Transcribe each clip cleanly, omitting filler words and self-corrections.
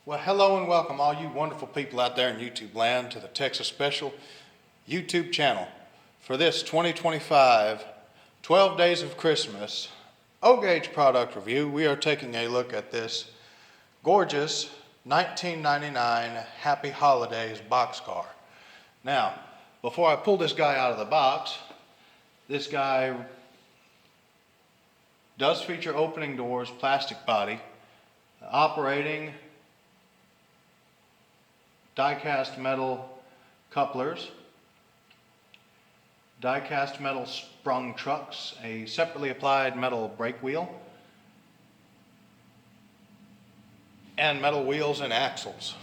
Well, hello and welcome all you wonderful people out there in YouTube land to the Texas Special YouTube channel. For this 2025 12 Days of Christmas O-Gauge product review, we are taking a look at this gorgeous 1999 Happy Holidays Boxcar. Now, before I pull this guy out of the box, this guy does feature opening doors, plastic body, operating die-cast metal couplers, die-cast metal sprung trucks, a separately applied metal brake wheel, and metal wheels and axles.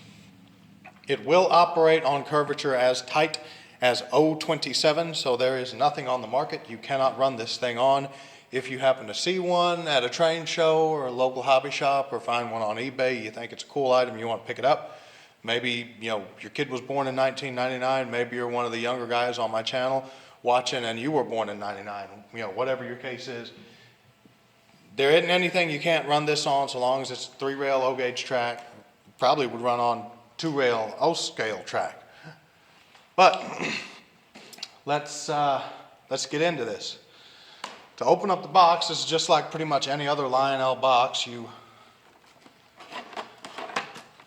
It will operate on curvature as tight as 0.27, so there is nothing on the market you cannot run this thing on. If you happen to see one at a train show or a local hobby shop or find one on eBay, you think it's a cool item, you want to pick it up. Maybe, your kid was born in 1999. Maybe you're one of the younger guys on my channel watching and you were born in 99. Whatever your case is. There isn't anything you can't run this on so long as it's 3-rail O-gauge track. Probably would run on 2-rail O-scale track. But let's get into this. To open up the box, this is just like pretty much any other Lionel box. You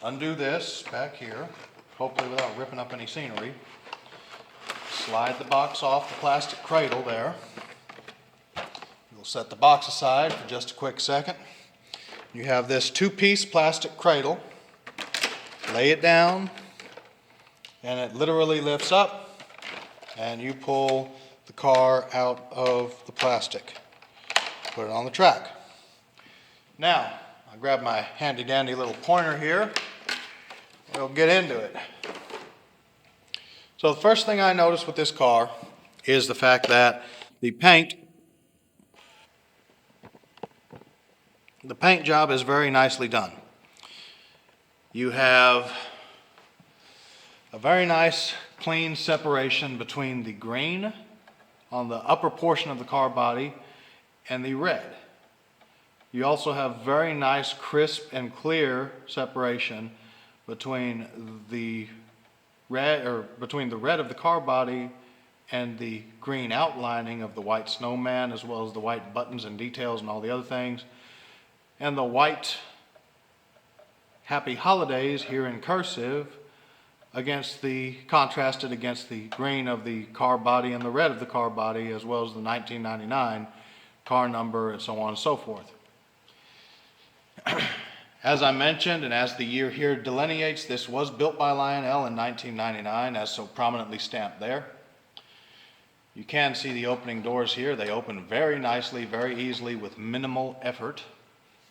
undo this back here, hopefully without ripping up any scenery. Slide the box off the plastic cradle there. We'll set the box aside for just a quick second. You have this 2-piece plastic cradle. Lay it down, and it literally lifts up, and you pull the car out of the plastic. Put it on the track. Now, I'll grab my handy dandy little pointer here. We'll get into it. So the first thing I noticed with this car is the fact that the paint job is very nicely done. You have a very nice clean separation between the green on the upper portion of the car body and the red. You also have very nice crisp and clear separation between the red of the car body and the green outlining of the white snowman, as well as the white buttons and details and all the other things, and the white Happy Holidays here in cursive contrasted against the green of the car body and the red of the car body, as well as the 1999 car number and so on and so forth. As I mentioned, and as the year here delineates, this was built by Lionel in 1999, as so prominently stamped there. You can see the opening doors here. They open very nicely, very easily, with minimal effort.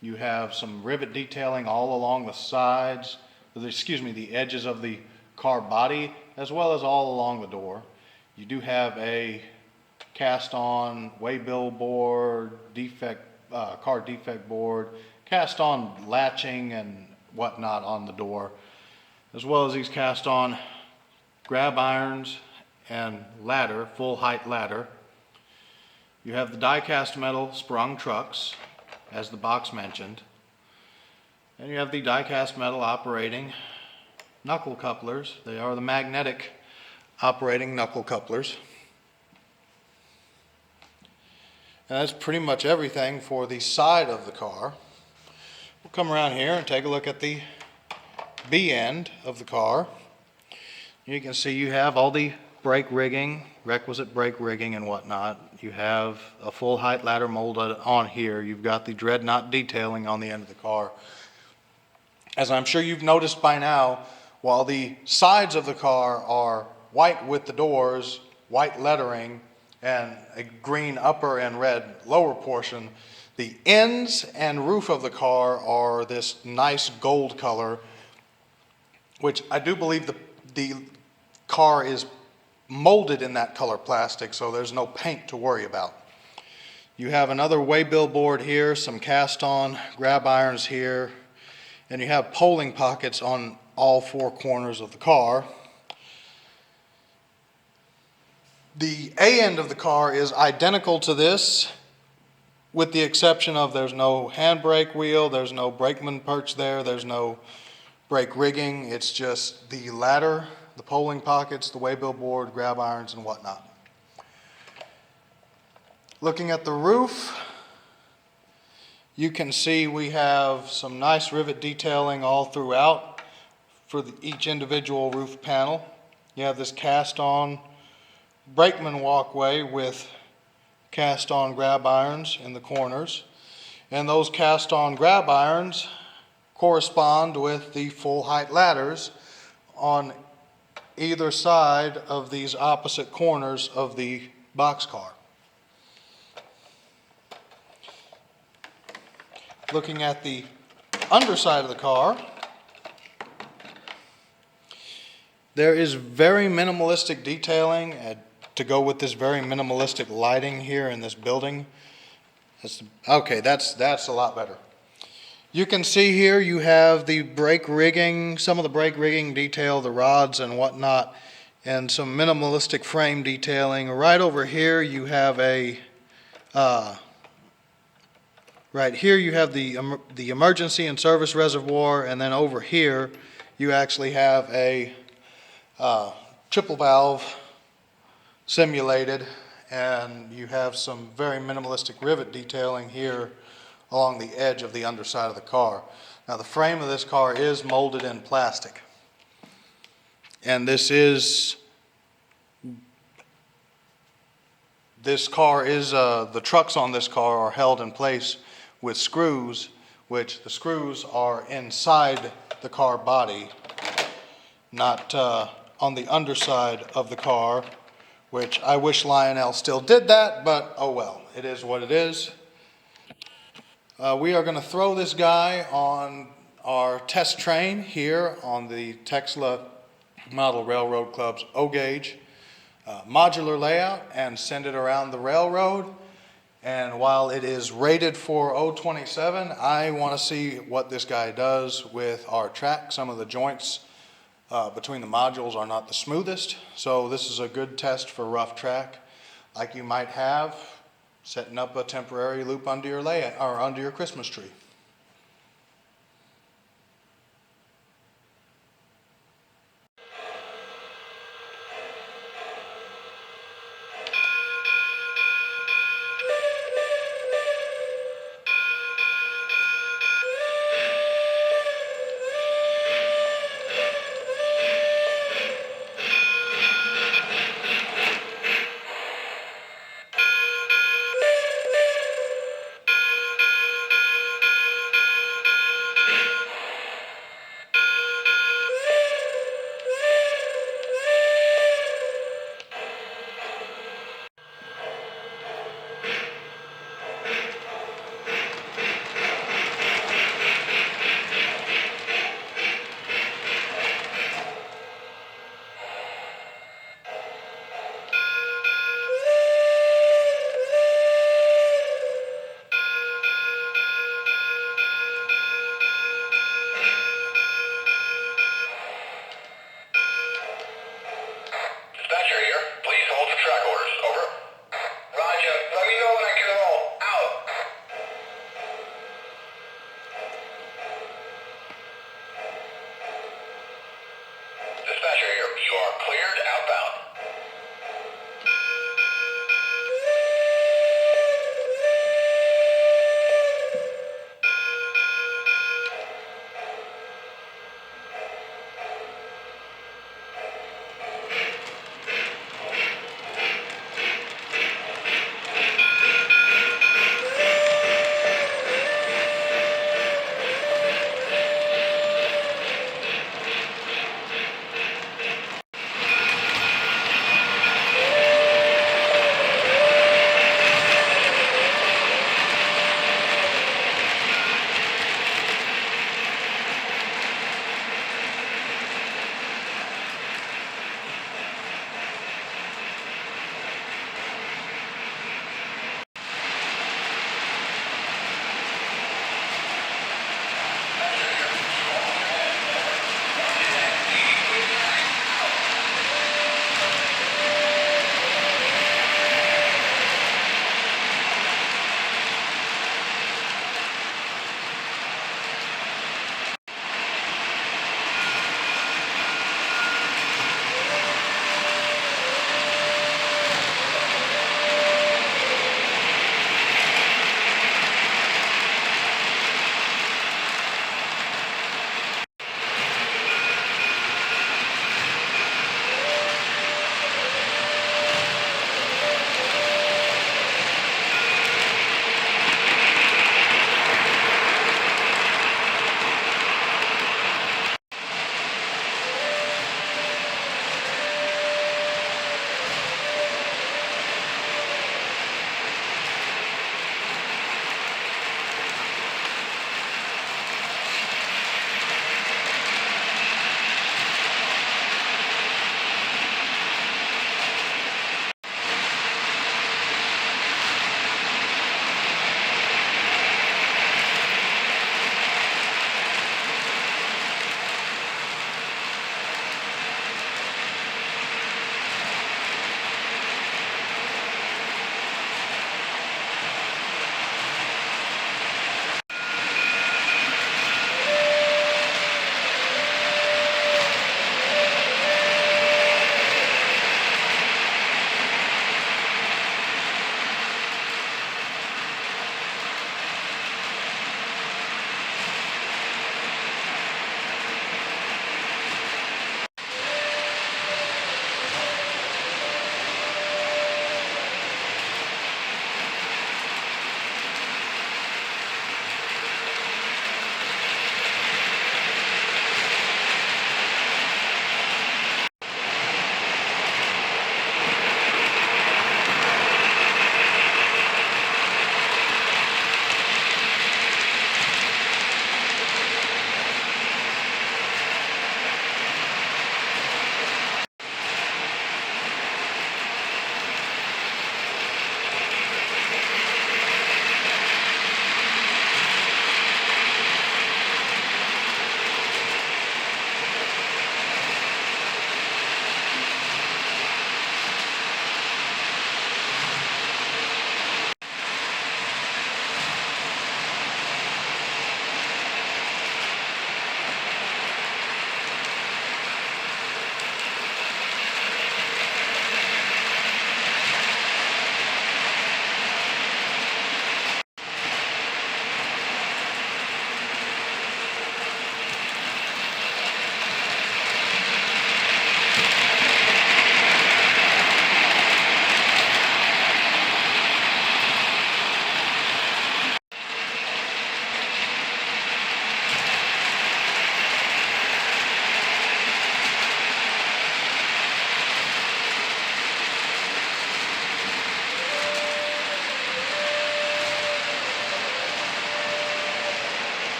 You have some rivet detailing all along the sides, the edges of the car body, as well as all along the door. You do have a cast-on waybill board, car defect board, cast-on latching and whatnot on the door, as well as these cast-on grab irons and ladder, full height ladder. You have the die-cast metal sprung trucks, as the box mentioned, and you have the die-cast metal operating knuckle couplers. They are the magnetic operating knuckle couplers. And that's pretty much everything for the side of the car. We'll come around here and take a look at the B end of the car. You can see you have all the brake rigging, requisite brake rigging and whatnot. You have a full height ladder molded on here. You've got the dreadnought detailing on the end of the car. As I'm sure you've noticed by now, while the sides of the car are white with the doors, white lettering, and a green upper and red lower portion, the ends and roof of the car are this nice gold color, which I do believe the car is molded in that color plastic, so there's no paint to worry about. You have another waybill board here, some cast-on grab irons here, and you have polling pockets on all 4 corners of the car. The A end of the car is identical to this, with the exception of there's no handbrake wheel, there's no brakeman perch there, there's no brake rigging. It's just the ladder, the polling pockets, the waybill board, grab irons, and whatnot. Looking at the roof, you can see we have some nice rivet detailing all throughout for each individual roof panel. You have this cast-on brakeman walkway with cast-on grab irons in the corners, and those cast-on grab irons correspond with the full height ladders on either side of these opposite corners of the boxcar. Looking at the underside of the car, there is very minimalistic detailing to go with this very minimalistic lighting here in this building. Okay, that's a lot better. You can see here you have the brake rigging, some of the brake rigging detail, the rods and whatnot, and some minimalistic frame detailing. Right over here you have a right here you have the emergency and service reservoir, and then over here you actually have a triple valve simulated, and you have some very minimalistic rivet detailing here along the edge of the underside of the car. Now the frame of this car is molded in plastic, and the trucks on this car are held in place with screws, which the screws are inside the car body, not on the underside of the car, which I wish Lionel still did that, but oh well, it is what it is. We are going to throw this guy on our test train here on the TexLa Model Railroad Club's O-gauge modular layout and send it around the railroad. And while it is rated for 027, I want to see what this guy does with our track. Some of the joints between the modules are not the smoothest, so this is a good test for rough track, like you might have setting up a temporary loop under your layout or under your Christmas tree.